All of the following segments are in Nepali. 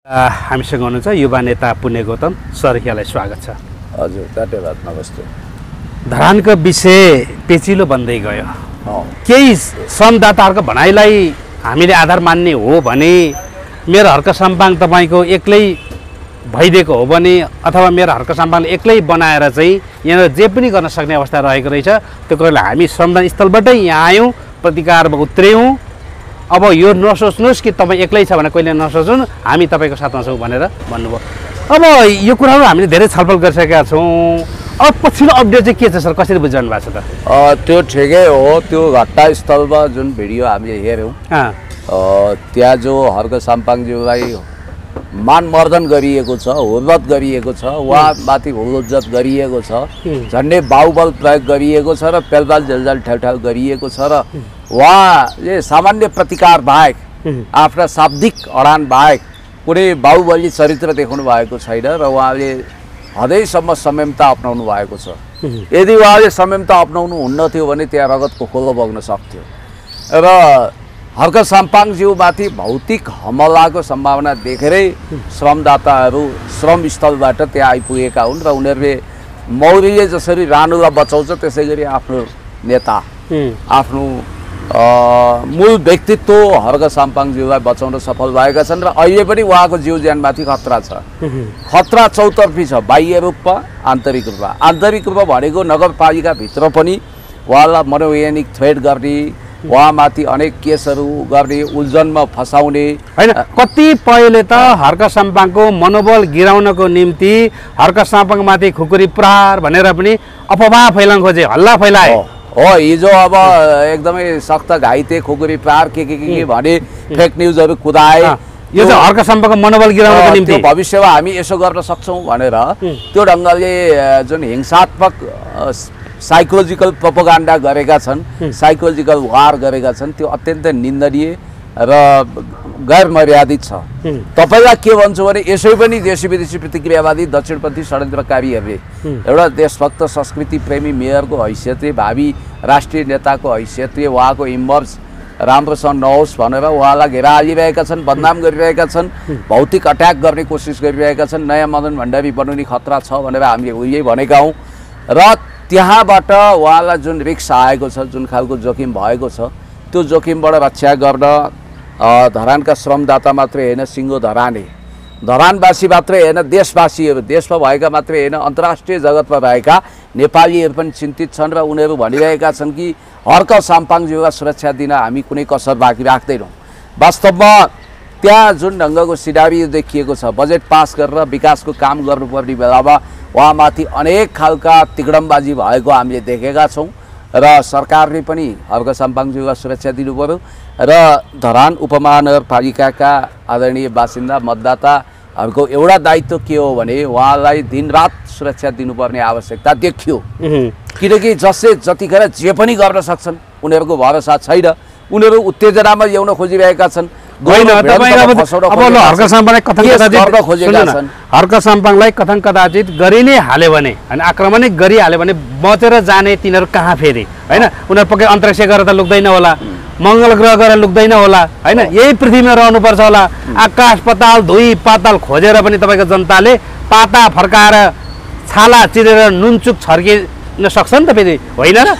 हामीसँग हुनुहुन्छ युवा नेता पुण्य गौतम सर, यहाँलाई स्वागत छ। हजुर, धन्यवाद, नमस्ते। धरानको विषय पेचिलो बन्दै गयो। केही श्रमदाताहरूको भनाइलाई हामीले आधार मान्ने हो भने मेरो हर्क साम्पाङ तपाईँको एक्लै भइदिएको हो भने अथवा मेरो हर्क साम्पाङले एक्लै बनाएर चाहिँ यहाँ जे पनि गर्न सक्ने अवस्था रहेको रहेछ। त्यो कुरालाई हामी श्रमदान स्थलबाटै यहाँ आयौँ, प्रतिकारमा उत्रियौँ। अब यो नसोच्नुहोस् कि तपाईँ एक्लै छ भने कहिले नसोच्नु, हामी तपाईँको साथमा छौँ भनेर भन्नुभयो। अब यो कुराहरू हामीले धेरै छलफल गरिसकेका छौँ। अब पछिल्लो अपडेट चाहिँ के छ सर, कसरी बुझिरहनु भएको छ त? त्यो ठिकै हो। त्यो घटनास्थलमा जुन भिडियो हामीले हेऱ्यौँ, त्यहाँ जो हर्क साम्पाङज्यूलाई मानमर्दन गरिएको छ, हुर्लत गरिएको छ, उहाँमाथि हुल्लत गरिएको छ, झन्डै बाहुबल प्रयोग गरिएको छ र पेलपाल झेलझाल ठ्याउठ्याउ गरिएको छ र उहाँले सामान्य प्रतिकार बाहेक, आफ्ना शाब्दिक अडान बाहेक कुनै बाहुबली चरित्र देखाउनु भएको छैन र उहाँले हदैसम्म संयमता अपनाउनु भएको छ। यदि उहाँले संयमता अपनाउनु हुन्न थियो भने त्यहाँ रगतको खोलो बग्न सक्थ्यो र हर्क साम्पाङज्यूमाथि भौतिक हमलाको सम्भावना देखेरै श्रमदाताहरू श्रमस्थलबाट त्यहाँ आइपुगेका हुन् र उनीहरूले मौरीले जसरी रानुलाई बचाउँछ त्यसै गरी आफ्नो नेता, आफ्नो मूल व्यक्तित्व हर्क साम्पाङज्यूलाई बचाउन सफल भएका छन् र अहिले पनि उहाँको जीव ज्यानमाथि खतरा छ। खतरा चौतर्फी छ, बाह्य रूपमा, आन्तरिक रूपमा। आन्तरिक रूपमा भनेको नगरपालिकाभित्र पनि उहाँलाई मनोवैज्ञानिक थ्रेट गर्ने, उहाँमाथि अनेक केसहरू गर्ने, उल्झनमा फसाउने होइन। कतिपयले त हर्क साम्पाङको मनोबल गिराउनको निम्ति हर्क साम्पाङमाथि खुकुरी प्रहार भनेर पनि अफवाह फैलाउन खोजे, हल्ला फैलाए हो। हिजो अब एकदमै सख्त घाइते खुकुरी प्रहार के भने फेक न्युजहरू कुदाए। यो चाहिँ हर्क साम्पाङको मनोबल गिराउनको निम्ति भविष्यमा हामी यसो गर्न सक्छौँ भनेर त्यो ढङ्गले जुन हिंसात्मक साइकोलोजिकल प्रोपोगन्डा गरेका छन्, साइकोलोजिकल वार गरेका छन्, त्यो अत्यन्तै निन्दनीय र गैर मर्यादित छ। तपाईँलाई के भन्छु भने यसै पनि देशी विदेशी प्रतिक्रियावादी दक्षिणपन्थी षड्यन्त्रकारीहरूले एउटा देशभक्त संस्कृति प्रेमी मेयरको हैसियतले, भावी राष्ट्रिय नेताको हैसियतले उहाँको इमर्ज राम्रोसँग नहोस् भनेर उहाँलाई घेरा हालिरहेका छन्, बदनाम गरिरहेका छन्, भौतिक अट्याक गर्ने कोसिस गरिरहेका छन्। नयाँ मदन भण्डारी बन्ने खतरा छ भनेर हामीले उही भनेका हौँ र त्यहाँबाट उहाँलाई जुन रिक्स आएको छ, जुन खालको जोखिम भएको छ, त्यो जोखिमबाट रक्षा गर्न धरानका श्रमदाता मात्रै होइन, सिङ्गो धरानवासी मात्रै होइन, देशवासीहरू, देशमा भएका मात्रै होइन, अन्तर्राष्ट्रिय जगतमा भएका नेपालीहरू पनि चिन्तित छन् र उनीहरू भनिरहेका छन् कि हर्क साम्पाङज्यूलाई सुरक्षा दिन हामी कुनै कसर बाँकी राख्दैनौँ। वास्तवमा त्यहाँ जुन ढङ्गको सिनारियो देखिएको छ, बजेट पास गरेर विकासको काम गर्नुपर्ने बेलामा उहाँमाथि अनेक खालका तिगडमबाजी भएको हामीले देखेका छौँ र सरकारले पनि हर्क साम्पाङज्यूलाई सुरक्षा दिनु पर्यो र धरान उपमहानगरपालिकाका आदरणीय बासिन्दा मतदाताहरूको एउटा दायित्व के हो भने उहाँलाई दिनरात सुरक्षा दिनुपर्ने आवश्यकता देखियो। किनकि जसले जतिखेर जे पनि गर्न सक्छन्, उनीहरूको भरोसा छैन, उनीहरू उत्तेजनामा ल्याउन खोजिरहेका छन्। हर्क साम्पाङलाई कथन कदाचित गरि नै हाल्यो भने होइन, आक्रमण गरिहाल्यो भने बचेर जाने तिनीहरू कहाँ फेरि होइन? उनीहरू पक्कै अन्तरिक्ष गरेर त लुक्दैन होला, मङ्गल ग्रह गरेर लुक्दैन होला होइन, यही पृथ्वीमा रहनुपर्छ होला। आकाश पाताल धुई पाताल खोजेर पनि तपाईँको जनताले पाता फर्काएर छाला चिरेर नुनचुक छर्किन सक्छ नि त फेरि, होइन र?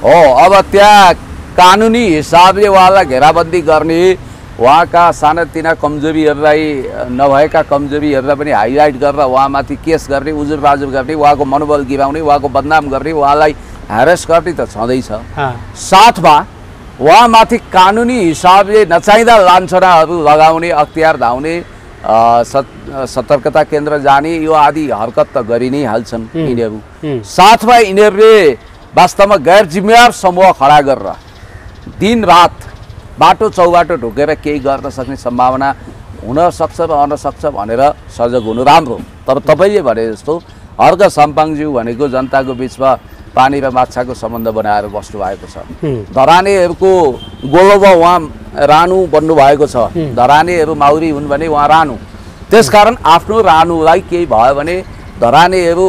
हो, अब त्यहाँ कानुनी हिसाबले उहाँलाई घेराबन्दी गर्ने, उहाँका सानातिना कमजोरीहरूलाई, नभएका कमजोरीहरूलाई पनि हाइलाइट गरेर उहाँमाथि केस गर्ने, उजुरबाजुर गर्ने, उहाँको मनोबल गिराउने, उहाँको बदनाम गर्ने, उहाँलाई ह्यारेस गर्ने त छँदैछ। साथमा उहाँमाथि कानुनी हिसाबले नचाहिँदा लान्छनाहरू लगाउने, अख्तियार धाउने, सतर्कता केन्द्र जाने, यो आदि हरकत त गरि नै हाल्छन् यिनीहरू। साथमा यिनीहरूले वास्तवमा गैर जिम्मेवार समूह खडा गरेर दिनरात बाटो चौबाटो ढोकेर केही गर्न सक्ने सम्भावना हुनसक्छ र रहनसक्छ भनेर सजग हुनु राम्रो। तर तपाईँले भने जस्तो हर्क साम्पाङज्यू भनेको जनताको बिचमा पानी र माछाको सम्बन्ध बनाएर बस्नुभएको छ। धरानेहरूको गोलोमा उहाँ रानु बन्नुभएको छ। धरानेहरू माउरी हुन् भने उहाँ रानु। त्यसकारण आफ्नो रानुलाई केही भयो भने धरानेहरू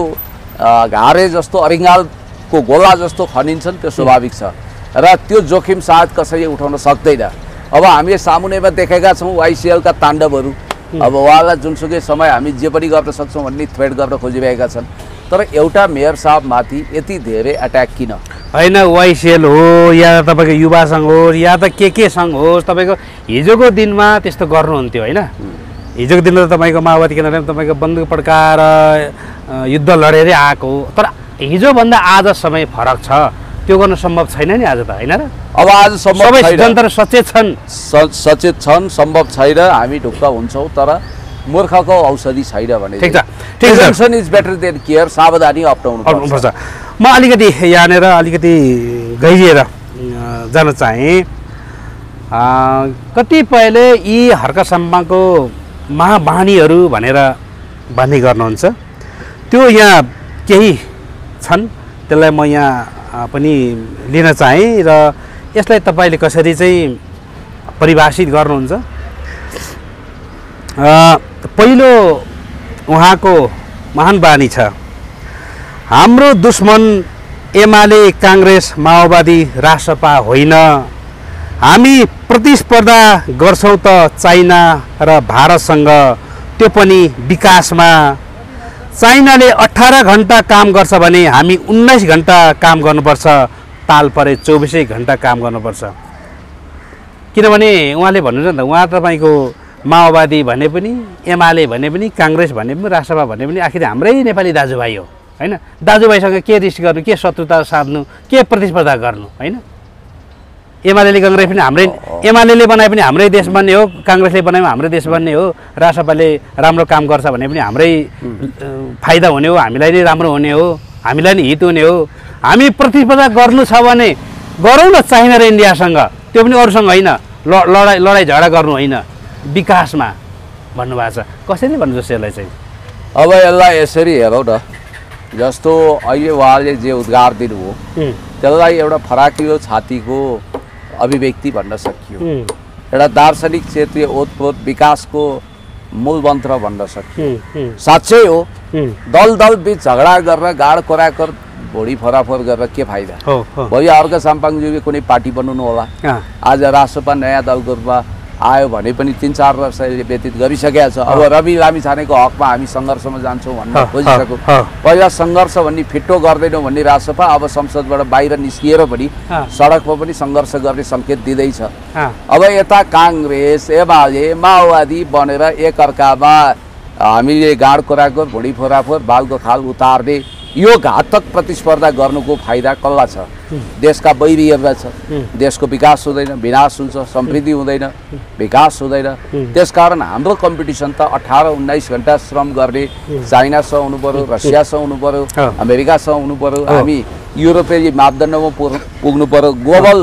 घारे जस्तो, अरिङ्गालको गोला जस्तो खनिन्छन्, त्यो स्वाभाविक छ र त्यो जोखिम सायद कसैले उठाउन सक्दैन। अब हामीले सामुन्नेमा देखेका छौँ वाइसिएलका ताण्डवहरू, अब उहाँलाई जुनसुकै समय हामी जे पनि गर्न सक्छौँ भन्ने थ्रेट गर्न खोजिरहेका छन्। तर एउटा मेयर साहबमाथि यति धेरै अट्याक किन? होइन, वाइसिएल हो या तपाईँको युवा सङ्घ हो या त के सङ्घ होस्, तपाईँको हिजोको दिनमा त्यस्तो गर्नुहुन्थ्यो होइन? हिजोको दिनमा त तपाईँको माओवादी केन्द्रमा तपाईँको बन्दुक पड्काएर युद्ध लडेरै आएको हो। तर हिजोभन्दा आज समय फरक छ, त्यो गर्न सम्भव छैन नि आज त, होइन र? अब आज सम्भव छैन, जनता सचेत छन्, सचेत छन्, सम्भव छैन, हामी ढुक्क हुन्छौँ, तर मूर्खको औषधि छैन भने ठिक छ, prevention is better than care, सावधानी अपनाउनु पर्छ। म अलिकति यहाँनिर अलिकति गहिरिएर जान चाहेँ। कतिपयले यी हर्क साम्बाङको महाबानीहरू भनेर भन्ने गर्नुहुन्छ, त्यो यहाँ केही छन्, त्यसलाई म यहाँ पनि लिन चाहेँ र यसलाई तपाईँले कसरी चाहिँ परिभाषित गर्नुहुन्छ। पहिलो उहाँको महान बानी छ, हाम्रो दुश्मन एमाले, काङ्ग्रेस, माओवादी, रासपा होइन, हामी प्रतिस्पर्धा गर्छौँ त चाइना र भारतसँग, त्यो पनि विकासमा। चाइनाले 18 घन्टा काम गर्छ भने हामी 19 घन्टा काम गर्नुपर्छ, ताल परे 24 घन्टा काम गर्नुपर्छ। किनभने उहाँले भन्नुहुन्छ नि त, उहाँ तपाईँको माओवादी भने पनि, एमाले भने पनि, काङ्ग्रेस भने पनि, रासपा भने पनि आखिर हाम्रै नेपाली दाजुभाइ हो होइन? दाजुभाइसँग के रिस गर्नु, के शत्रुता साध्नु, के प्रतिस्पर्धा गर्नु होइन? एमाले काङ्ग्रेस पनि हाम्रै, एमाले बनाए पनि हाम्रै देश बन्ने हो, काङ्ग्रेसले बनाए पनि हाम्रै देश बन्ने हो, रासपाले राम्रो काम गर्छ भने पनि हाम्रै फाइदा हुने हो, हामीलाई नै राम्रो हुने हो, हामीलाई नै हित हुने हो। हामी प्रतिस्पर्धा गर्नु छ भने गरौँ न चाइना र इन्डियासँग, त्यो पनि अरूसँग होइन, लडाइँ झगडा गर्नु होइन, विकासमा भन्नुभएको छ। कसरी भन्नुहुन्छ यसलाई चाहिँ? अब यसलाई यसरी हेरौँ न, जस्तो अहिले उहाँले जे उद्गार दिनुभयो त्यसलाई एउटा फराकिलो छातीको अभिव्यक्ति भन्न सकियो, एउटा दार्शनिक क्षेत्रीय ओतप्रोत विकासको मूल मन्त्र भन्न सकियो। साँच्चै हो, दल बीच झगडा गरेर गाड कोराकर भोडी फराफर गरेर के फाइदा? भोलि अर्को साम्पाङज्यूले कुनै पार्टी बनाउनु होला, आज रासपा नयाँ दलको रूपमा आयो भने पनि 3-4 वर्ष व्यतीत गरिसकेका छ। अब रवि लामिछानेको हकमा हामी सङ्घर्षमा जान्छौँ भन्न खोजिसक्यो। पहिला सङ्घर्ष भन्ने फिट्टो गर्दैनौँ भन्ने रासपा अब संसदबाट बाहिर निस्किएर पनि सडकमा पनि सङ्घर्ष गर्ने सङ्केत दिँदैछ। अब यता काङ्ग्रेस, एमाले, माओवादी बनेर एकअर्कामा हामीले गाड कोराको, भुँडी फोराफोर, बालको खाल उतार्ने यो घातक प्रतिस्पर्धा गर्नुको फाइदा कसलाई छ? देशका बैरीहरूलाई छ। देशको विकास हुँदैन, विनाश हुन्छ, समृद्धि हुँदैन, विकास हुँदैन। त्यसकारण हाम्रो कम्पिटिसन त 18-19 घन्टा श्रम गर्ने चाइनासँग हुनु पर्यो, रसियासँग हुनु पर्यो, अमेरिकासँग हुनु पर्यो, हामी युरोपेली मापदण्डमा पुग्नु पर्यो, ग्लोबल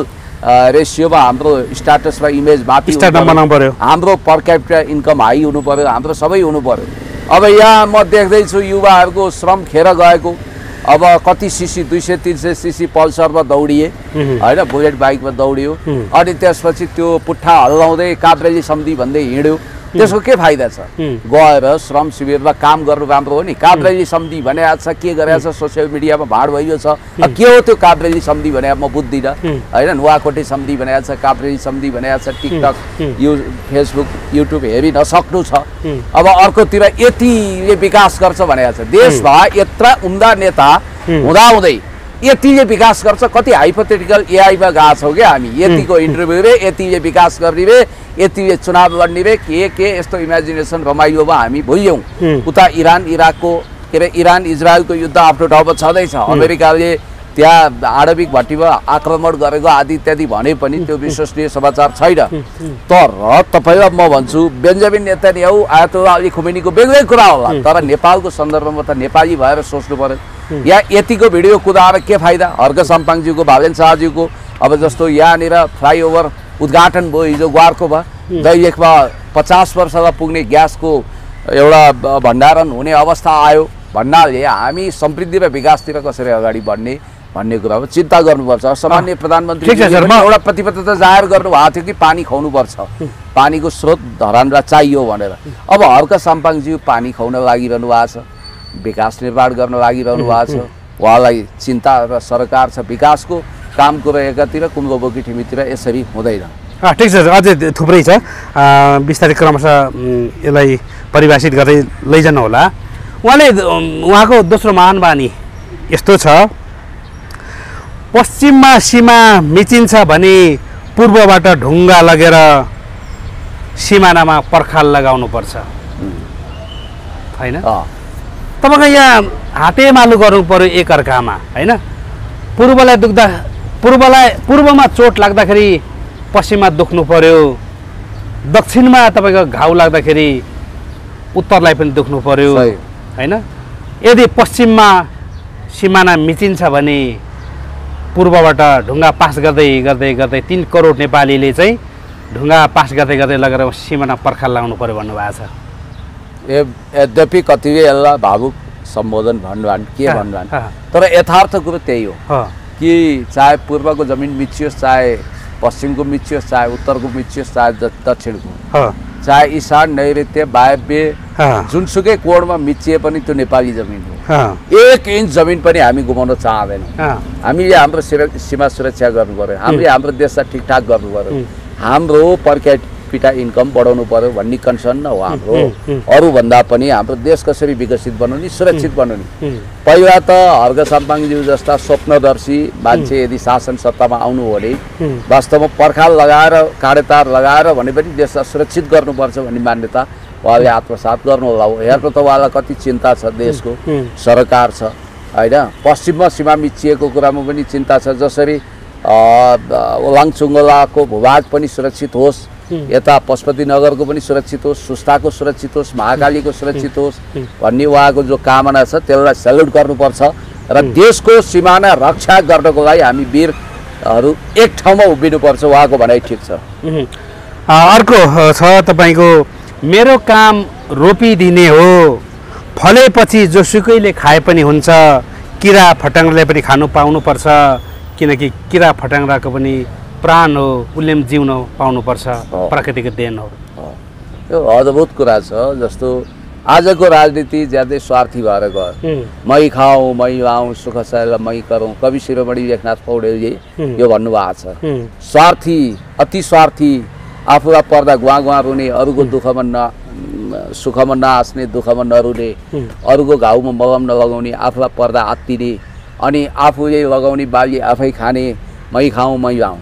रेसियोमा हाम्रो स्ट्याटस र इमेज माथि बनाउनु पर्यो, हाम्रो पर क्यापिटा इन्कम हाई हुनु पर्यो, हाम्रो सबै हुनु पर्यो। अब यहाँ म देख्दैछु युवाहरूको श्रम खेर गएको। अब कति सीसी 200-300 सीसी पल्सरमा दौडिए होइन, बुलेट बाइकमा दौडियो, अनि त्यसपछि त्यो पुट्ठा हल्लाउँदै काभ्रेली सम्धि भन्दै हिँड्यो, त्यसको के फाइदा छ? गएर श्रम शिविरमा काम गर्नु राम्रो हो नि। काभ्रेली सम्धि भनेको छ, के गरेको छ, सोसियल मिडियामा भाड भइयो छ, के हो त्यो काभ्रेली सम्धि भने म बुझ्दिनँ होइन। नुवाकोटे सम्धि भनेको छ, काभ्रेली सम्धि भनेको छ, टिकटक, फेसबुक, युट्युब हेरि नसक्नु छ। अब अर्कोतिर यतिले विकास गर्छ भनेको छ, देशमा यत्रा उम्दा नेता हुँदाहुँदै यतिले विकास गर्छ। कति हाइपोथेटिकल एआईमा गएको छौँ क्या हामी, यतिको इन्टरभ्यू रे, यतिले विकास गर्ने रे, यतिले चुनाव लड्ने रे, के यस्तो इमेजिनेसन रमाइलोमा हामी भुल्यौँ। उता इरान इराकको के अरे इरान इजरायलको युद्ध आफ्नो ठाउँमा छँदैछ। अमेरिकाले त्यहाँ आणविक भट्टीमा आक्रमण गरेको आदि इत्यादि भने पनि त्यो विश्वसनीय समाचार छैन। तर तपाईँलाई म भन्छु, बेन्जामिन नेतान्याहु, आयतोल्लाह अली खुमैनीको बेग्लै कुरा होला, तर नेपालको सन्दर्भमा त नेपाली भएर सोच्नु पर्यो। या यतिको भिडियो कुदाएर के फाइदा? हर्क साम्पाङज्यूको, भालेन शाहज्यूको, अब जस्तो यहाँनिर फ्लाइओभर उद्घाटन भयो हिजो ग्वारकोमा, दैलेखमा 50 वर्षमा पुग्ने ग्यासको एउटा भण्डारण हुने अवस्था आयो भन्नाले हामी समृद्धि र विकासतिर कसरी अगाडि बढ्ने भन्ने कुरामा चिन्ता गर्नुपर्छ। सामान्य प्रधानमन्त्रीले एउटा प्रतिबद्धता जाहेर गर्नुभएको थियो कि पानी खुवाउनुपर्छ, पानीको स्रोत धरानलाई चाहियो भनेर। अब हर्क साम्पाङज्यू पानी खुवाउन लागिरहनु भएको छ, विकास निर्माण गर्न लागिरहनु भएको छ। उहाँलाई चिन्ता र सरकार छ विकासको, काम कुरा एकातिर, कुम्लोबोकी ठिमीतिर यसरी हुँदैन। ठिक छ, अझै थुप्रै छ, बिस्तारै क्रमशः यसलाई परिभाषित गर्दै लैजानु होला। उहाँको दोस्रो महान बानी यस्तो छ, पश्चिममा सीमा मिचिन्छ भने पूर्वबाट ढुङ्गा लगेर सिमानामा पर्खाल लगाउनुपर्छ, होइन? तपाईँको यहाँ हातेमालु गर्नु पर्यो एकअर्कामा, होइन? पूर्वमा चोट लाग्दाखेरि पश्चिममा दुख्नु पर्यो, दक्षिणमा तपाईँको घाउ लाग्दाखेरि उत्तरलाई पनि दुख्नु पर्यो, होइन? यदि पश्चिममा सिमाना मिचिन्छ भने पूर्वबाट ढुङ्गा पास गर्दै गर्दै गर्दै 3 करोड नेपालीले चाहिँ ढुङ्गा पास गर्दै गर्दै लगेर सिमाना पर्खाल लगाउनु पर्यो भन्नुभएको छ। यद्यपि कतिले यसलाई भावुक सम्बोधन भन्नुभयो, के भन्नुभयो, तर यथार्थ कुरो त्यही हो कि चाहे पूर्वको जमिन मिचियोस्, चाहे पश्चिमको मिचियोस्, चाहे उत्तरको मिचियोस्, चाहे दक्षिणको, चाहे ईशान नैऋत्य वायव्य जुनसुकै कोणमा मिचिए पनि त्यो नेपाली जमिन हो। 1 इन्च जमिन पनि हामी गुमाउन चाहँदैनौँ। हामीले हाम्रो सीमा सुरक्षा गर्नु पर्यो, हामीले हाम्रो देशलाई ठिकठाक गर्नु पर्यो, हाम्रो पर क्यापिटा इन्कम बढाउनु पर्यो भन्ने कन्सर्न हो हाम्रो। अरूभन्दा पनि हाम्रो देश कसरी विकसित बनाउने, सुरक्षित बनाउने। पहिला त हर्क साम्पाङज्यू जस्ता स्वप्नदर्शी मान्छे यदि शासन सत्तामा आउनु हो भने वास्तवमा पर्खाल लगाएर काँडेतार लगाएर भने पनि देशलाई सुरक्षित गर्नुपर्छ भन्ने मान्यता उहाँले आत्मसात गर्नु होला। हेर्नु त उहाँलाई कति चिन्ता छ, देशको सरकार छ, होइन? पश्चिममा सीमा मिचिएको कुरामा पनि चिन्ता छ, जसरी ओलाङचुङ्गलाको भूभाग पनि सुरक्षित होस्, यता पशुपतिनगरको पनि सुरक्षित होस्, सुस्ताको सुरक्षित होस्, महाकालीको सुरक्षित होस् भन्ने उहाँको जो कामना छ त्यसलाई सेल्युट गर्नुपर्छ। र देशको सिमाना रक्षा गर्नको लागि हामी वीरहरू एक ठाउँमा उभिनुपर्छ, उहाँको भनाइ ठिक छ। अर्को छ तपाईँको, मेरो काम रोपिदिने हो, फलेपछि जोसुकैले खाए पनि हुन्छ, किरा फटाङ्ग्राले पनि खानु पाउनुपर्छ, किनकि किरा फटाङ्ग्राको पनि प्राण हो, उसले पनि जिउन पाउनुपर्छ, प्राकृतिक देन हो। यो अद्भुत कुरा छ। जस्तो आजको राजनीति ज्यादै स्वार्थी भएर गयो। मै खाऊँ, मै लाऊँ, सुख सहेला मै गरौँ, कवि शिरोमणि लेखनाथ पौडेलले यो भन्नुभएको छ। स्वार्थी, अति स्वार्थी, आफूलाई पर्दा गुवा रुने, अरूको दुःखमा सुखमा नहाँस्ने, दुःखमा नरुने, अरूको घाउमा मलम नलगाउने, आफूलाई पर्दा आत्तिने, अनि आफूले लगाउने बाली आफै खाने, मै खाऊँ मै लाऊँ।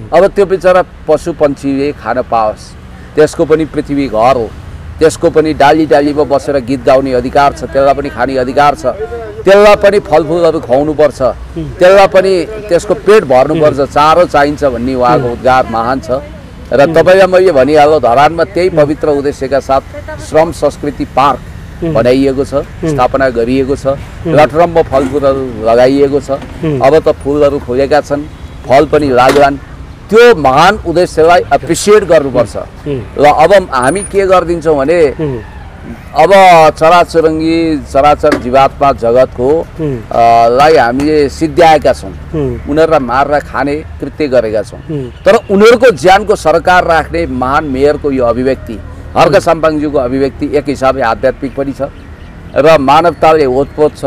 अब त्यो बिचरा पशु पन्छीले खान पाओस्, त्यसको पनि पृथ्वी घर हो, त्यसको पनि डाली डालीमा बसेर गीत गाउने अधिकार छ, त्यसलाई पनि खाने अधिकार छ, त्यसलाई पनि फलफुलहरू खुवाउनुपर्छ, त्यसलाई पनि त्यसको पेट भर्नुपर्छ, चारो चाहिन्छ भन्ने उहाँको उद्गार महान छ। र तपाईँलाई मैले भनिहालेँ, धरानमा त्यही पवित्र उद्देश्यका साथ श्रम संस्कृति पार्क बनाइएको छ, स्थापना गरिएको छ, लटरम्ब फलफुलहरू लगाइएको छ, अब त फुलहरू फुलेका छन्, फल पनि लाग्लान्। त्यो महान उद्देश्यलाई एप्रिसिएट गर्नुपर्छ। र अब हामी के गरिदिन्छौँ भने अब चराचुरुङ्गी चराचर जीवात्मा जगतको लाई हामीले सिद्ध्याएका छौँ, उनीहरूलाई मारेर खाने कृत्य गरेका छौँ। तर उनीहरूको ज्यानको सरकार राख्ने महान मेयरको यो अभिव्यक्ति, हर्क साम्पाङज्यूको अभिव्यक्ति एक हिसाबले आध्यात्मिक पनि छ र मानवताले ओतप्रोत छ।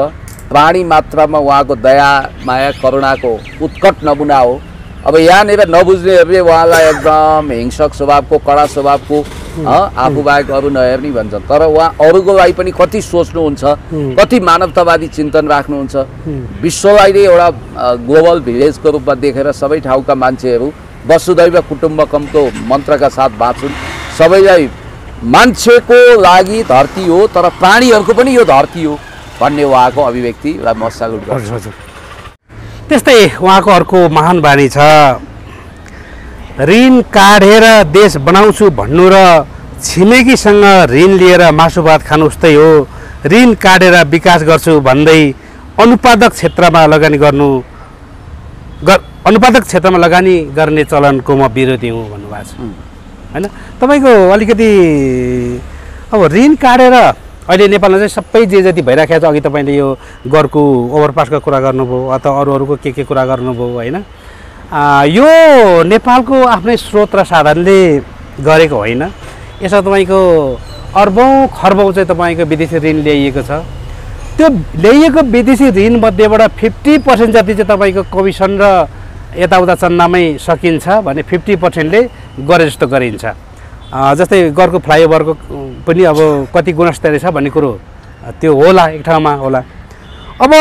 प्राणी मात्रामा उहाँको दया माया करुणाको उत्कट नमुना हो। अब यहाँनिर नबुझ्नेहरूले उहाँलाई एकदम हिंसक स्वभावको, कडा स्वभावको, आफू बाहेक अरू नहेर्ने भन्छन्, तर उहाँ अरूको लागि पनि कति सोच्नुहुन्छ, कति मानवतावादी चिन्तन राख्नुहुन्छ। विश्वलाई नै एउटा ग्लोबल भिलेजको रूपमा देखेर सबै ठाउँका मान्छेहरू वसुधैव कुटुम्बकमको मन्त्रका साथ बाँचुन्, सबैलाई मान्छेको लागि धरती हो तर प्राणीहरूको पनि यो धरती हो भन्ने उहाँको अभिव्यक्तिलाई म सल्युट गर्छु। त्यस्तै उहाँको अर्को महान बानी छ, ऋण काढेर देश बनाउँछु भन्नु र छिमेकीसँग ऋण लिएर मासु भात खानु उस्तै हो। ऋण काढेर विकास गर्छु भन्दै अनुत्पादक क्षेत्रमा लगानी गर्ने चलनको म विरोधी हुँ भन्नुभएको छ, होइन? तपाईँको अलिकति अब ऋण काढेर अहिले नेपालमा चाहिँ सबै जे जति भइराखेको छ, अघि तपाईँले यो गरको ओभरपासको कुरा गर्नुभयो अथवा अरूको के कुरा गर्नुभयो, होइन? यो नेपालको आफ्नै स्रोत र साधनले गरेको होइन। यसमा तपाईँको अर्बौँ खर्बौँ चाहिँ तपाईँको विदेशी ऋण ल्याइएको छ। त्यो ल्याइएको विदेशी ऋण मध्येबाट 50% जति चाहिँ तपाईँको कमिसन र यताउता चन्दामै सकिन्छ भने 50%ले गरे जस्तो गरिन्छ। जस्तै गरको फ्लाइओभरको पनि अब कति गुणस्तरीय छ भन्ने कुरो त्यो होला, एक ठाउँमा होला। अब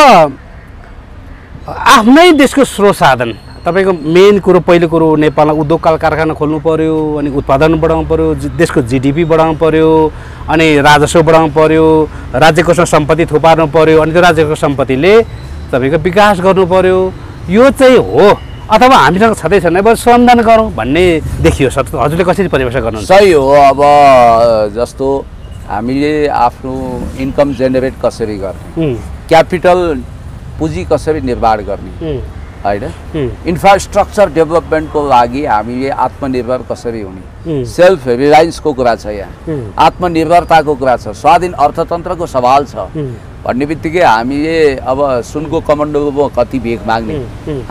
आफ्नै देशको स्रोत साधन तपाईँको मेन कुरो, पहिलो कुरो नेपालमा उद्योग कल कारखाना खोल्नु पऱ्यो, अनि उत्पादन बढाउनु पऱ्यो, देशको जिडिपी बढाउनु पऱ्यो, अनि राजस्व बढाउनु पऱ्यो, राज्यको सम्पत्ति थुपार्नु पऱ्यो, अनि त्यो राज्यको सम्पत्तिले तपाईँको विकास गर्नु पऱ्यो। यो चाहिँ हो, अथवा हामीसँग छँदै छैन, अब श्रमदान गरौँ भन्ने देखियो। हजुरले कसरी परिभाषा गर्नुहुन्छ? सही हो। अब जस्तो हामीले आफ्नो इन्कम जेनेरेट कसरी गर्ने, क्यापिटल पुँजी कसरी निर्माण गर्ने होइन, इन्फ्रास्ट्रक्चर डेभलपमेन्टको लागि हामीले आत्मनिर्भर कसरी हुने, सेल्फ रिलायन्सको कुरा छ, यहाँ आत्मनिर्भरताको कुरा छ, स्वाधीन अर्थतन्त्रको सवाल छ भन्ने बित्तिकै हामीले अब सुनको कमण्डलुमा कति भेग माग्ने,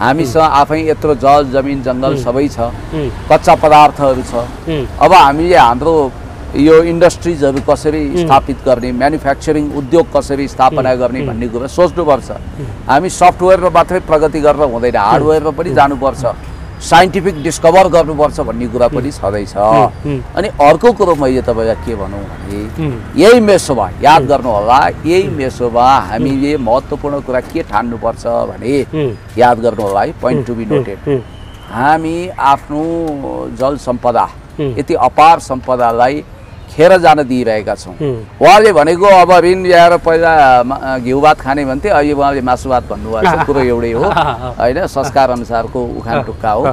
हामीसँग आफै यत्रो जल जमिन जङ्गल सबै छ, कच्चा पदार्थहरू छ। अब हामीले हाम्रो यो इन्डस्ट्रिजहरू कसरी स्थापित गर्ने, म्यानुफ्याक्चरिङ उद्योग कसरी स्थापना गर्ने भन्ने कुरा सोच्नुपर्छ। हामी सफ्टवेयरमा मात्रै प्रगति गरेर हुँदैन, हार्डवेयरमा पनि जानुपर्छ, साइन्टिफिक डिस्कभर गर्नुपर्छ भन्ने कुरा पनि छँदैछ। अनि अर्को कुरो मैले तपाईँलाई के भनौँ भने, यही मेसोमा याद गर्नु होला, यही मेसोमा हामीले महत्त्वपूर्ण कुरा के ठान्नुपर्छ भने याद गर्नु होला है, पोइन्ट टु बी नोटेड। हामी आफ्नो जल सम्पदा, यति अपार सम्पदालाई खेर जान दिइरहेका छौँ। उहाँले भनेको अब ऋण ल्याएर पहिला घिउ भात खाने भन्थे, अहिले उहाँले मासु भात भन्नुभएको छ, कुरो एउटै हो होइन, संस्कार अनुसारको उखान टुक्का हो।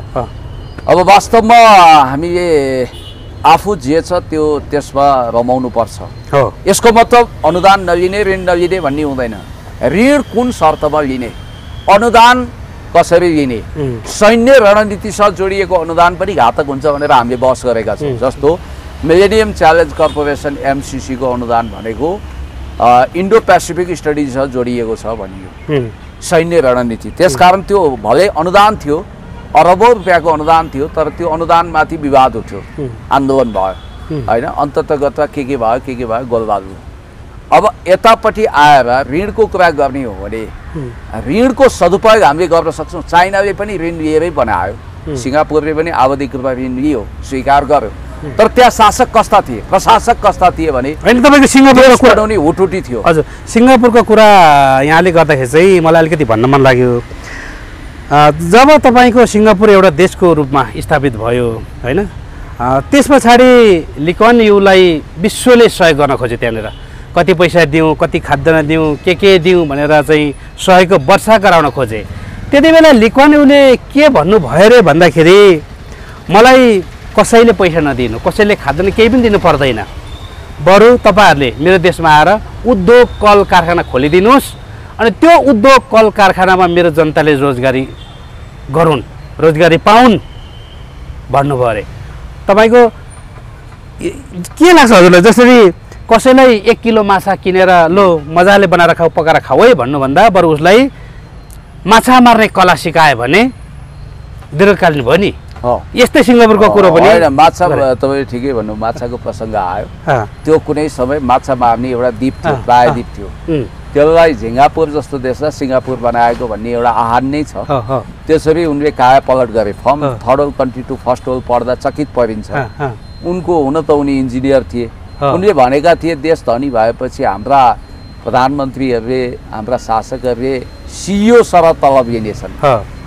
अब वास्तवमा हामीले आफू जे छ त्यो त्यसमा रमाउनु पर्छ। यसको मतलब अनुदान नलिने, ऋण नलिने भन्ने हुँदैन। ऋण कुन शर्तमा लिने, अनुदान कसरी लिने, सैन्य रणनीतिसँग जोडिएको अनुदान पनि घातक हुन्छ भनेर हामीले बहस गरेका छौँ। जस्तो मिलेनियम च्यालेन्ज कर्पोरेसन एमसिसी को अनुदान भनेको इन्डो पेसिफिक स्टडीजसँग जोडिएको छ भनियो, सैन्य रणनीति। त्यसकारण त्यो भले अनुदान थियो, अरबौं रुपियाँको अनुदान थियो, तर त्यो अनुदानमाथि विवाद उठ्यो, आन्दोलन भयो होइन, अन्ततगत के भयो गोलबाल भयो। अब यतापट्टि आएर ऋणको कुरा गर्ने हो भने ऋणको सदुपयोग हामीले गर्न सक्छौँ। चाइनाले पनि ऋण लिएरै बनायो, सिङ्गापुरले पनि आवधिकृत ऋण लियो, स्वीकार गर्यो, तर त्यहाँ शासक कस्ता थिए, प्रशासक कस्ता थिए भने होइन। तपाईँको सिङ्गापुरको कुरा नि हुटुटी थियो। हजुर, सिङ्गापुरको कुरा यहाँले गर्दाखेरि चाहिँ मलाई अलिकति भन्न मन लाग्यो। जब तपाईँको सिङ्गापुर एउटा देशको रूपमा स्थापित भयो होइन, त्यस पछाडि ली कुआन यूलाई विश्वले सहयोग गर्न खोज्यो। त्यहाँनिर कति पैसा दिउँ, कति खाद्यान्न दिउँ, के दिउँ भनेर चाहिँ सहयोगको वर्षा गराउन खोजे। त्यति बेला ली कुआन यूले के भन्नुभयो रे भन्दाखेरि, मलाई कसैले पैसा नदिनु, कसैले खाद्यान्न केही पनि दिनु पर्दैन, बरु तपाईँहरूले मेरो देशमा आएर उद्योग कल कारखाना खोलिदिनुहोस्, अनि त्यो उद्योग कल कारखानामा मेरो जनताले रोजगारी गरून्, रोजगारी पाउन् भन्नुभयो अरे। तपाईँको के लाग्छ हजुरलाई? जसरी कसैलाई 1 किलो माछा किनेर लो मजाले बनाएर खाऊ, पकाएर खाऊ है भन्नुभन्दा बरु उसलाई माछा मार्ने कला सिकायो भने दीर्घकालीन भयो नि। यस्तै सिङ्गापुरको कुरो पनि होइन, माछा तपाईँले ठिकै भन्नु, माछाको प्रसङ्ग आयो, त्यो कुनै समय माछा मार्ने एउटा द्वीप थियो, प्रायद्वीप थियो, त्यसलाई झिङ्गापुर जस्तो देशलाई सिङ्गापुर बनाएको भन्ने एउटा आह्वान नै छ। त्यसरी उनले काया पलट गरे। From third world country to first world पढ्दा चकित परिन्छ। उनको हुन त उनी इन्जिनियर थिए, उनले भनेका थिए देश धनी भएपछि हाम्रा प्रधानमन्त्रीहरूले, हाम्रा शासकहरूले सिइओ सरह तलब लिनेछन्,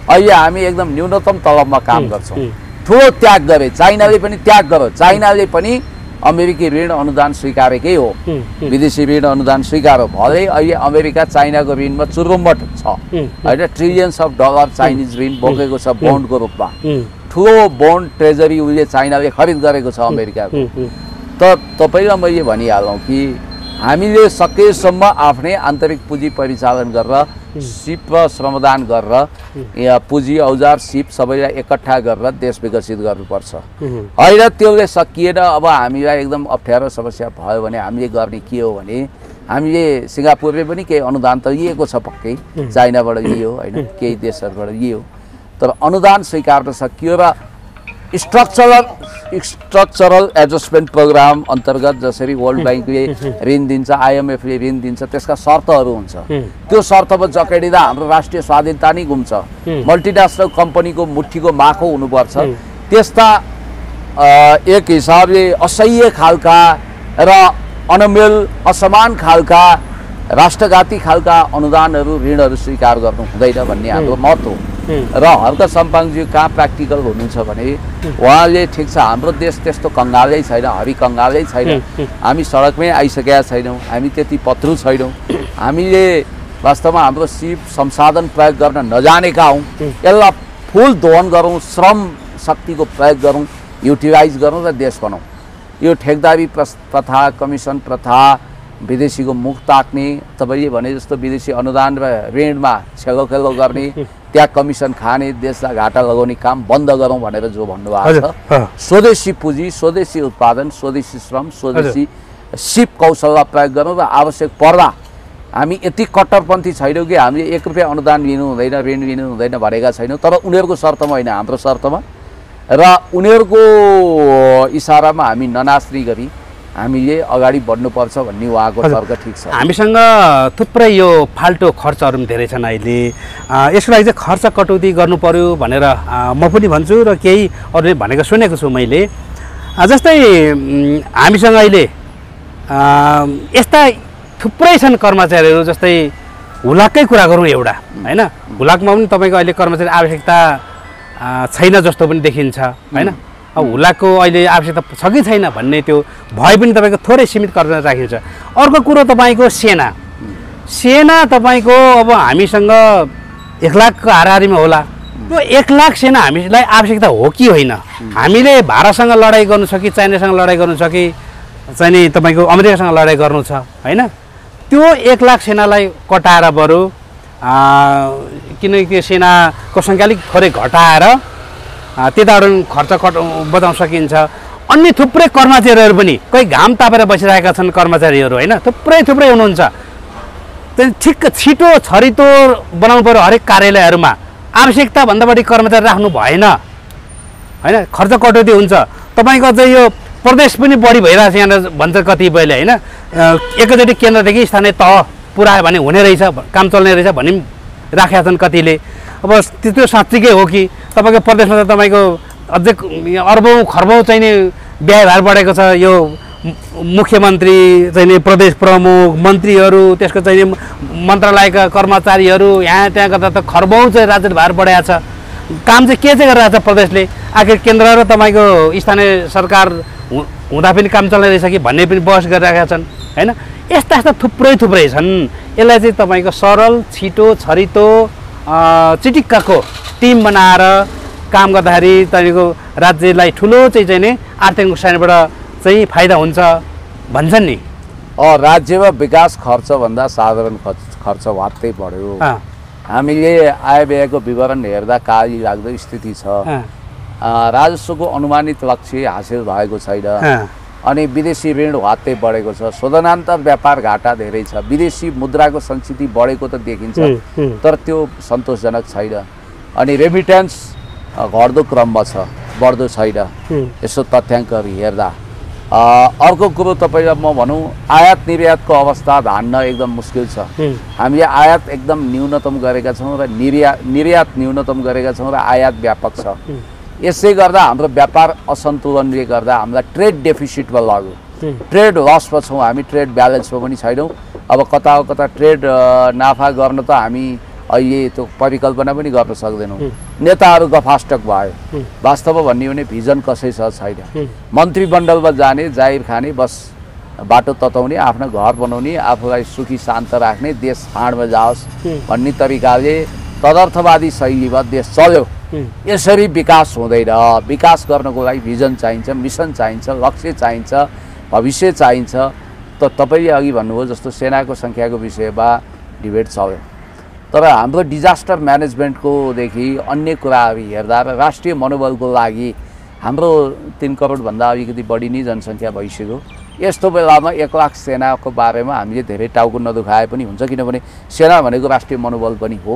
अहिले हामी एकदम न्यूनतम तलबमा काम गर्छौँ। ठुलो त्याग गरे, चाइनाले पनि त्याग गर्यो, चाइनाले पनि अमेरिकी ऋण अनुदान स्वीकारेकै हो, विदेशी ऋण अनुदान स्वीकार्यो। भले अहिले अमेरिका चाइनाको ऋणमा चुरुम्बट छ होइन, ट्रिलियन्स अफ डलर चाइनिज ऋण बोकेको छ बोन्डको रूपमा, ठुलो बोन्ड ट्रेजरी उसले चाइनाले खरिद गरेको छ अमेरिकाको। त तपाईँलाई मैले भनिहालौँ कि हामीले सकेसम्म आफ्नै आन्तरिक पुँजी परिचालन गरेर, सिप र श्रमदान गरेर, यहाँ पुँजी औजार सिप सबैलाई एकट्ठा गरेर देश विकसित गर्नुपर्छ। होइन त्यसले सकिएन, अब हामीलाई एकदम अप्ठ्यारो समस्या भयो भने हामीले गर्ने के हो भने, हामीले सिङ्गापुरले पनि केही अनुदान त लिएको छ, पक्कै चाइनाबाट लियो होइन, केही देशहरूबाट लियो, तर अनुदान स्वीकार्न सकियो। र स्ट्रक्चरल एडजस्टमेन्ट प्रोग्राम अन्तर्गत जसरी वर्ल्ड ब्याङ्कले ऋण दिन्छ, आइएमएफले ऋण दिन्छ, त्यसका शर्तहरू हुन्छ। त्यो शर्तमा जकेडिँदा हाम्रो राष्ट्रिय स्वाधीनता नै गुम्छ। मल्टिनेसनल कम्पनीको मुठीको माखो हुनुपर्छ। त्यस्ता एक हिसाबले असह्य खालका र अनमेल असमान खालका राष्ट्रघाती खालका अनुदानहरू ऋणहरू स्वीकार गर्नु हुँदैन भन्ने हाम्रो मत हो। र हर्क सम्पाङजी कहाँ प्र्याक्टिकल हुनुहुन्छ भने उहाँले ठिक छ हाम्रो देश त्यस्तो कङ्गालै छैन, हरि कङ्गालै छैन, हामी सडकमै आइसकेका छैनौँ, हामी त्यति पत्रु छैनौँ, हामीले वास्तवमा हाम्रो सिप संसाधन प्रयोग गर्न नजानेका हौँ, यसलाई फुल दोहन गरौँ, श्रम शक्तिको प्रयोग गरौँ, युटिलाइज गरौँ र देश बनाऊँ। यो ठेकदारी प्रथा, कमिसन प्रथा, विदेशीको मुख ताक्ने, तपाईँले भने जस्तो विदेशी अनुदान र ऋणमा छेलो गर्ने, त्यहाँ कमिसन खाने, देशलाई घाटा लगाउने काम बन्द गरौँ भनेर जो भन्नुभएको छ, स्वदेशी पुँजी, स्वदेशी उत्पादन, स्वदेशी श्रम, स्वदेशी सिप कौशललाई प्रयोग गरौँ र आवश्यक पर्दा हामी यति कट्टरपन्थी छैनौँ कि हामीले 1 रुपियाँ अनुदान लिनु हुँदैन, ऋण लिनु हुँदैन भनेका छैनौँ, तर उनीहरूको शर्तमा होइन, हाम्रो शर्तमा र उनीहरूको इसारामा हामी ननाच्ने गरी हामीले अगाडि बढ्नुपर्छ भन्ने उहाँको तर्क ठिक छ। हामीसँग थुप्रै यो फाल्टो खर्चहरू पनि धेरै छन् अहिले, यसको लागि चाहिँ खर्च कटौती गर्नु पर्यो भनेर म पनि भन्छु र केही अरूले भनेको सुनेको छु मैले। जस्तै हामीसँग अहिले यस्ता थुप्रै छन् कर्मचारीहरू, जस्तै हुलाककै कुरा गरौँ एउटा होइन, हुलाकमा पनि तपाईँको अहिले कर्मचारी आवश्यकता छैन जस्तो पनि देखिन्छ होइन। अब हुलाकको अहिले आवश्यकता छ कि छैन भन्ने त्यो भए पनि तपाईँको थोरै सीमित कर्मचारी राखिन्छ। अर्को कुरो तपाईँको सेना तपाईँको अब हामीसँग 1 लाखको हाराहारीमा होला, त्यो 1 लाख सेना हामीलाई आवश्यकता हो कि होइन? हामीले भारतसँग लडाइँ गर्नु छ कि चाइनासँग लडाइँ गर्नु छ कि चाहिँ तपाईँको अमेरिकासँग लडाइँ गर्नु छ होइन? त्यो 1 लाख सेनालाई कटाएर बरु किनकि त्यो सेनाको सङ्ख्या अलिक थोरै घटाएर त्यताबाट खर्च बचाउन सकिन्छ। अन्य थुप्रै कर्मचारीहरू पनि कोही घाम तापेर बसिरहेका छन् कर्मचारीहरू होइन, थुप्रै हुनुहुन्छ। त्यहाँदेखि ठिक्क छिटो छरितो बनाउनु पऱ्यो हरेक कार्यालयहरूमा, आवश्यकताभन्दा बढी कर्मचारी राख्नु भएन होइन, खर्च कटौती हुन्छ। तपाईँको चाहिँ यो प्रदेश पनि बढी भइरहेछ यहाँ भन्छ कतिपयले होइन, एकैचोटि केन्द्रदेखि स्थानीय तह पुऱ्यायो भने हुने रहेछ, काम चल्ने रहेछ भन्ने राखेका छन् कतिले। अब त्यो साँच्चीकै हो कि? तपाईँको प्रदेशमा त तपाईँको अझै अर्बौँ खर्बौँ चाहिँ नि व्ययभार बढेको छ, यो मुख्यमन्त्री चाहिँ नि प्रदेश प्रमुख, मन्त्रीहरू, त्यसको चाहिँ मन्त्रालयका कर्मचारीहरू यहाँ त्यहाँ गर्दा त खर्बौँ चाहिँ राजस्व भार बढाएको छ। काम चाहिँ के चाहिँ गरिरहेको छ प्रदेशले? आखिर केन्द्र र तपाईँको स्थानीय सरकार हुँदा पनि काम चल्ने रहेछ कि भन्ने पनि बहस गरिरहेका छन् होइन। यस्ता थुप्रै छन्। यसलाई चाहिँ तपाईँको सरल, छिटो, छरितो, चिटिक्कको टिम बनाएर काम गर्दाखेरि तपाईँको राज्यलाई ठुलो चाहिँ नि आर्थिक नुकसानबाट चाहिँ फाइदा हुन्छ भन्छन् नि। राज्यमा विकास खर्चभन्दा साधारण खर्च वात्तै बढ्यो। हामीले आय व्ययको विवरण हेर्दा काली लाग्दो स्थिति छ। राजस्वको अनुमानित लक्ष्य हासिल भएको छैन अनि विदेशी ऋण वात्तै बढेको छ। शोधनान्तर व्यापार घाटा धेरै छ। विदेशी मुद्राको संचिति बढेको त देखिन्छ, तर त्यो सन्तोषजनक छैन। अनि रेमिटेन्स घट्दो क्रममा छ, बढ्दो छैन यसो तथ्याङ्कहरू हेर्दा। अर्को कुरो तपाईँलाई म भनौँ, आयात निर्यातको अवस्था धान्न एकदम मुस्किल छ। हामीले आयात एकदम न्यूनतम गरेका छौँ र निर्यात न्यूनतम गरेका छौँ र आयात व्यापक छ। यसै गर्दा हाम्रो व्यापार असन्तुलनले गर्दा हामीलाई ट्रेड डेफिसिटमा लाग्यो, ट्रेड लसमा छौँ हामी, ट्रेड ब्यालेन्समा पनि छैनौँ। अब कता ट्रेड नाफा गर्न त हामी अहिले त्यो परिकल्पना पनि गर्न सक्दैनौँ। नेताहरू गफास्टक भयो। वास्तवमा भन्ने हो भने भिजन कसैसँग छैन। मन्त्रीमण्डलमा जाने, जाहिर खाने, बस बाटो तताउने, आफ्नो घर बनाउने, आफूलाई सुखी शान्त राख्ने, देश फाँडमा जाओस् भन्ने तरिकाले तदर्थवादी शैलीमा देश चल्यो। यसरी विकास हुँदैन। विकास गर्नको लागि भिजन चाहिन्छ, मिसन चाहिन्छ, लक्ष्य चाहिन्छ, भविष्य चाहिन्छ। त तपाईँले अघि भन्नुभयो जस्तो सेनाको सङ्ख्याको विषयमा डिबेट चल्यो, तर हाम्रो डिजास्टर म्यानेजमेन्टकोदेखि अन्य कुराहरू हेर्दा र राष्ट्रिय मनोबलको लागि हाम्रो 3 करोडभन्दा अलिकति बढी नै जनसङ्ख्या भइसक्यो। यस्तो बेलामा 1 लाख सेनाको बारेमा हामीले धेरै टाउको नदुखाए पनि हुन्छ, किनभने सेना भनेको राष्ट्रिय मनोबल पनि हो।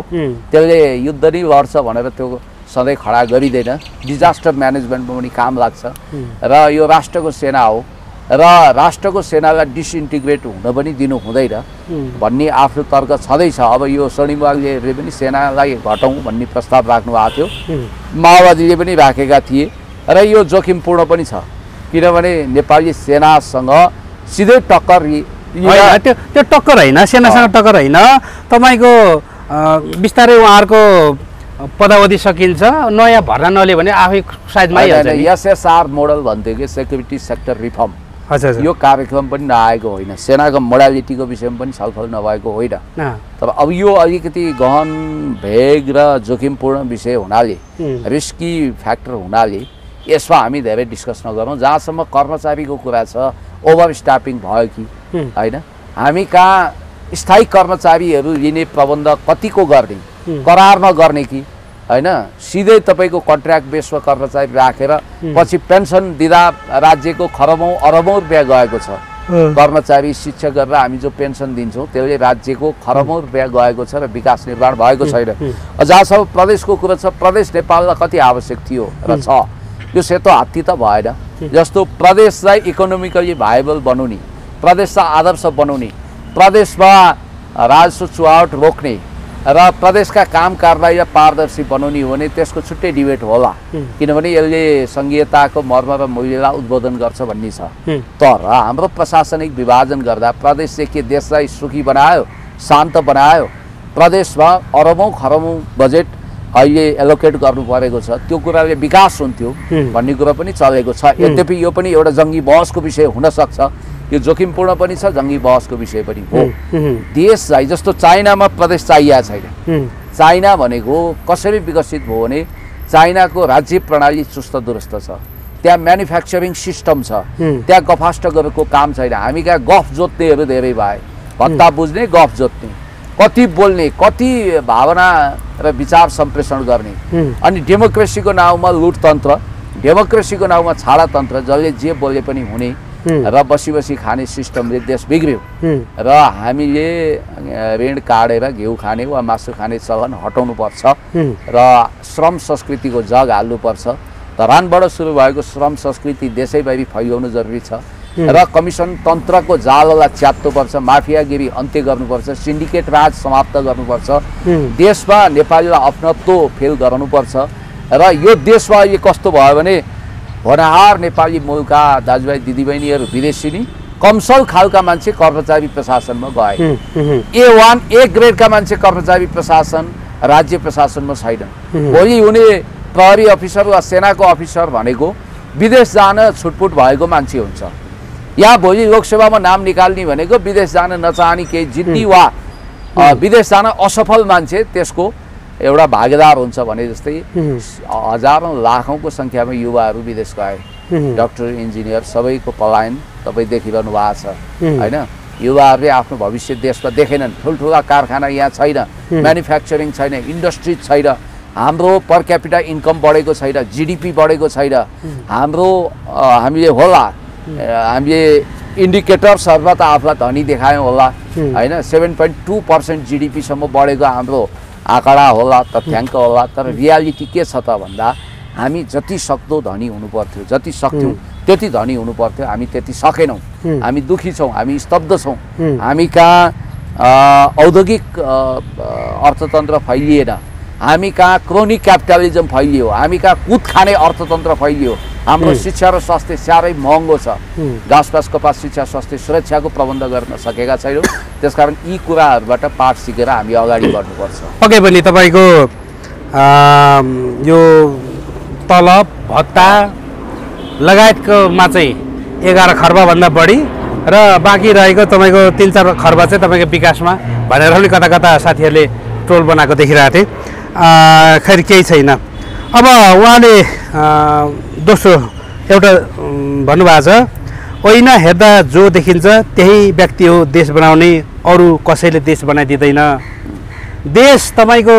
त्यसले युद्ध नै लड्छ भनेर त्यो सधैँ खडा गरिँदैन। डिजास्टर म्यानेजमेन्टमा पनि काम लाग्छ र यो राष्ट्रको सेना हो र राष्ट्रको सेनालाई डिसइन्टिग्रेट हुन पनि दिनु हुँदैन भन्ने आफ्नो तर्क छँदैछ। अब यो शनिबागले पनि सेनालाई घटाउँ भन्ने प्रस्ताव राख्नु भएको थियो, माओवादीले पनि राखेका थिए। र यो जोखिमपूर्ण पनि छ, किनभने नेपाली सेनासँग सिधै टक्कर त्यो टक्कर होइन, सेनासँग टक्कर होइन, तपाईँको बिस्तारै उहाँहरूको पदावधि सकिन्छ, नयाँ भर्ना नलियो भने आफै साइजमा आइहाल्छ। एसएसआर मोडल भन्थ्यो कि सेक्युरिटी सेक्टर रिफर्म, हजुर यो कार्यक्रम पनि नआएको होइन, सेनाको मोडालिटीको विषयमा पनि छलफल नभएको होइन। तर अब यो अलिकति गहन भेग र जोखिमपूर्ण विषय हुनाले, रिस्की फ्याक्टर हुनाले यसमा हामी धेरै डिस्कस नगरौँ। जहाँसम्म कर्मचारीको कुरा छ, ओभर स्टाफिङ भयो कि होइन, हामी कहाँ स्थायी कर्मचारीहरू लिने प्रबन्ध कतिको गर्ने, करार नगर्ने कि होइन, सिधै तपाईँको कन्ट्र्याक्ट बेसमा कर्मचारी राखेर पछि पेन्सन दिँदा राज्यको खरबौँ अरबौँ रुपियाँ गएको छ। कर्मचारी शिक्षक गरेर हामी जो पेन्सन दिन्छौँ त्यसले राज्यको खरबौँ रुपियाँ गएको छ र विकास निर्माण भएको छैन। जहाँसम्म प्रदेशको कुरा छ, प्रदेश नेपाललाई कति आवश्यक थियो र छ, यो सेतो हात्ती त भएन। जस्तो प्रदेशलाई इकोनोमिकली भाइबल बनाउने, प्रदेशलाई आदर्श बनाउने, प्रदेशमा राजस्व चुहावट रोक्ने र प्रदेशका काम कारबाहीलाई पारदर्शी बनाउने हो भने त्यसको छुट्टै डिबेट होला, किनभने यसले सङ्घीयताको मर्म र मूल्यलाई उद्बोधन गर्छ भन्ने छ। तर हाम्रो प्रशासनिक विभाजन गर्दा प्रदेशले के देशलाई सुखी बनायो, शान्त बनायो, प्रदेशमा अरबौँ खरबौँ बजेट अहिले एलोकेट गर्नु परेको छ, त्यो कुराले विकास हुन्थ्यो भन्ने कुरा पनि चलेको छ। यद्यपि यो पनि एउटा जङ्गी बहसको विषय हुनसक्छ, यो जोखिमपूर्ण पनि छ, जङ्गी बहसको विषय पनि हो। देशलाई जस्तो चाइनामा प्रदेश चाहिएको छैन, चाइना भनेको कसरी विकसित भयो भने चाइनाको राज्य प्रणाली चुस्त दुरुस्त छ, त्यहाँ म्यानुफ्याक्चरिङ सिस्टम छ, त्यहाँ गफास्ट गरेको काम छैन। हामी कहाँ गफ जोत्नेहरू धेरै भए, भत्ता बुझ्ने गफ जोत्ने, कति बोल्ने, कति भावना र विचार सम्प्रेषण गर्ने, अनि डेमोक्रेसीको नाउँमा लुटतन्त्र, डेमोक्रेसीको नाउँमा छाडातन्त्र, जसले जे बोले पनि हुने र बसी बसी खाने सिस्टमले देश बिग्रियो र हामीले ऋण काटेर घिउ खाने वा मासु खाने चलन हटाउनुपर्छ र श्रम संस्कृतिको जग हाल्नुपर्छ। धरानबाट सुरु भएको श्रम संस्कृति देशैभरि फैलाउनु जरुरी छ र कमिसन तन्त्रको जाललाई च्यात्नुपर्छ, माफियागिरी अन्त्य गर्नुपर्छ, सिन्डिकेट राज समाप्त गर्नुपर्छ, देशमा नेपालीलाई अपनत्व फेल गराउनुपर्छ। र यो देशमा अहिले कस्तो भयो भने होनहार नेपाली मूलका दाजुभाइ दिदीबहिनीहरू विदेशी नि कमसल खालका मान्छे कर्मचारी प्रशासनमा गए, A1 A ग्रेडका मान्छे कर्मचारी प्रशासन राज्य प्रशासनमा छैन। भोलि हुने प्रहरी अफिसर वा सेनाको अफिसर भनेको विदेश जान छुटपुट भएको मान्छे हुन्छ, या भोलि लोकसेवामा नाम निकाल्ने भनेको विदेश जान नचाहने केही जिद्दी वा विदेश जान असफल मान्छे त्यसको एउटा भागीदार हुन्छ भने जस्तै हजारौं लाखौंको संख्यामा युवाहरू विदेश गए, डाक्टर इन्जिनियर सबैको पलायन तपाईँ देखिरहनु भएको छ हैन। युवाहरूले आफ्नो भविष्य देशमा देखेनन्, ठुल्ठुला कारखाना यहाँ छैन, म्यानुफ्याक्चरिङ छैन, इन्डस्ट्री छैन, हाम्रो पर क्यापिटा इन्कम बढेको छैन, जीडीपी बढेको छैन, हाम्रो हामीले होला हामीले इन्डिकेटर्सहरुमा त आफूलाई धनी देखायौं होला हैन, 7.2% जीडीपी सम्म बढेको हाम्रो आँकडा होला, तथ्याङ्क होला। तर रियालिटी के छ त भन्दा हामी जति सक्दो धनी हुनु पर्थ्यो, जति सक्थ्यौं त्यति धनी हुनु पर्थ्यो, हामी त्यति सकेनौं, हामी दुखी छौं, हामी स्तब्ध छौं। हामी कहाँ औद्योगिक अर्थतन्त्र फैलिएन, हामी कहाँ क्रोनिक क्यापिटलिजम फैलियो, हामी कहाँ कुद खाने अर्थतन्त्र फैलियो, हाम्रो शिक्षा र स्वास्थ्य साह्रै महँगो छ, घाँसपास कपास शिक्षा स्वास्थ्य सुरक्षाको प्रबन्ध गर्न सकेका छैनौँ। त्यसकारण यी कुराहरूबाट पाठ सिकेर हामी अगाडि बढ्नुपर्छ। पक्कै पनि तपाईको यो तलब भत्ता लगायतकोमा चाहिँ 11 खर्बभन्दा बढी र बाँकी रहेको तपाईँको 3-4 खर्ब चाहिँ तपाईँको विकासमा भनेर पनि कता कता साथीहरूले ट्रोल बनाएको देखिरहेको थिएँ। खैर केही छैन। अब उहाँले दोस्रो एउटा भन्नुभएको छ, ऐना हेर्दा जो देखिन्छ त्यही व्यक्ति हो देश बनाउने, अरू कसैले देश बनाइदिँदैन। देश तपाईँको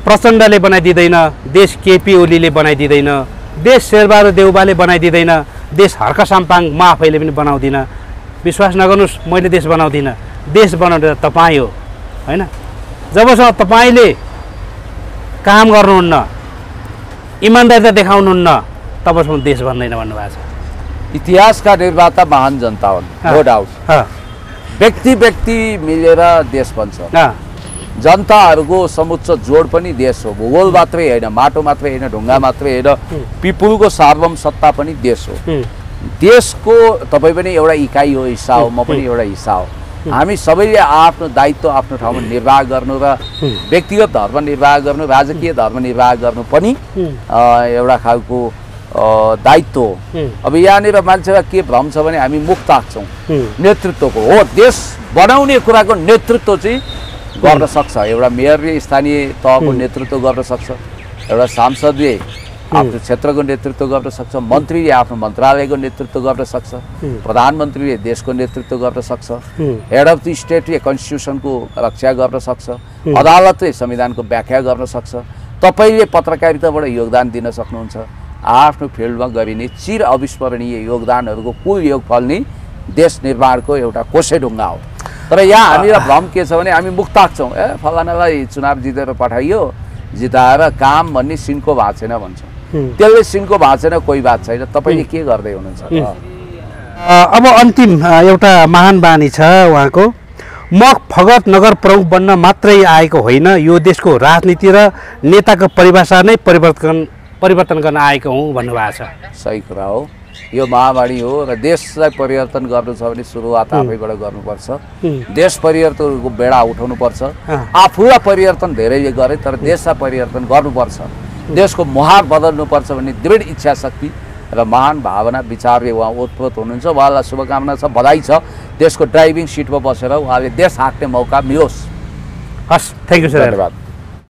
प्रचण्डले बनाइदिँदैन, देश केपी ओलीले बनाइदिँदैन, देश शेरबहादुर देउवाले बनाइदिँदैन, देश हर्क साम्पाङ म आफैले पनि बनाउँदिनँ। विश्वास नगर्नुहोस्, मैले देश बनाउँदिनँ, देश बनाउने तपाईँ हो हैन। जबसम्म तपाईँले काम गर्नुहुन्न, इमान्दारिता देखाउनुहुन्न, तबसम्म देश बन्दैन भन्नुभएको छ। इतिहासका निर्माता महान जनता हुन्, नो डाउट। व्यक्ति व्यक्ति मिलेर देश बन्छ। जनताहरूको समुच्च जोड पनि देश हो। भूगोल मात्रै होइन, माटो मात्रै होइन, ढुङ्गा मात्रै होइन, पिपुलको सार्वभौम सत्ता पनि देश हो। देशको तपाईँ पनि एउटा इकाइ हो, हिस्सा हो, म पनि एउटा हिस्सा हो। हामी सबैले आफ्नो दायित्व आफ्नो ठाउँमा निर्वाह गर्नु र व्यक्तिगत धर्म निर्वाह गर्नु, राजकीय धर्म निर्वाह गर्नु पनि एउटा खालको दायित्व हो। अब यहाँनिर मान्छेलाई के भ्रम छ भने हामी मुख ताक्छौँ नेतृत्वको। हो, देश बनाउने कुराको नेतृत्व चाहिँ गर्न सक्छ। एउटा मेयरले स्थानीय तहको नेतृत्व गर्न सक्छ, एउटा सांसदले आफ्नो क्षेत्रको नेतृत्व गर्न सक्छ, मन्त्रीले आफ्नो मन्त्रालयको नेतृत्व गर्न सक्छ, प्रधानमन्त्रीले देशको नेतृत्व गर्न सक्छ, हेड अफ द स्टेटले कन्स्टिट्युसनको रक्षा गर्न सक्छ, अदालतले संविधानको व्याख्या गर्न सक्छ। तपाईँले पत्रकारिताबाट योगदान दिन सक्नुहुन्छ। आफ्नो फिल्डमा गरिने चिर अविस्मरणीय योगदानहरूको कुल योगफल नै देश निर्माणको एउटा कोसे ढुङ्गा हो। तर यहाँ हामीलाई भ्रम के छ भने हामी मुख ताक्छौँ, फलानालाई चुनाव जितेर पठाइयो, जिताएर काम भन्ने सिनको भएको छैन भन्छौँ। त्यसले सिनको भएको छैन, कोही बात छैन। तपाईँले के गर्दै हुनुहुन्छ? अब अन्तिम एउटा महान बानी छ उहाँको, म फगत नगर प्रमुख बन्न मात्रै आएको होइन, यो देशको राजनीति र नेताको परिभाषा नै परिवर्तन गर्न आएको हुँ भन्नुभएको छ। सही कुरा हो, यो महावाणी हो। र देशलाई परिवर्तन गर्नु छ भने सुरुवात आफैबाट गर्नुपर्छ। देश परिवर्तनको बेडा उठाउनुपर्छ। आफूलाई परिवर्तन धेरैले गरे, तर देशलाई परिवर्तन गर्नुपर्छ। देशको मुहार बदल्नुपर्छ भन्ने दृढ इच्छा शक्ति र महान भावना विचारले उहाँ ओतप्रोत हुनुहुन्छ। उहाँलाई शुभकामना छ, बधाई छ। देशको ड्राइभिङ सिटमा बसेर उहाँले देश हाँक्ने मौका मिलोस्। हस्, थ्याङ्क यू सर। धन्यवाद।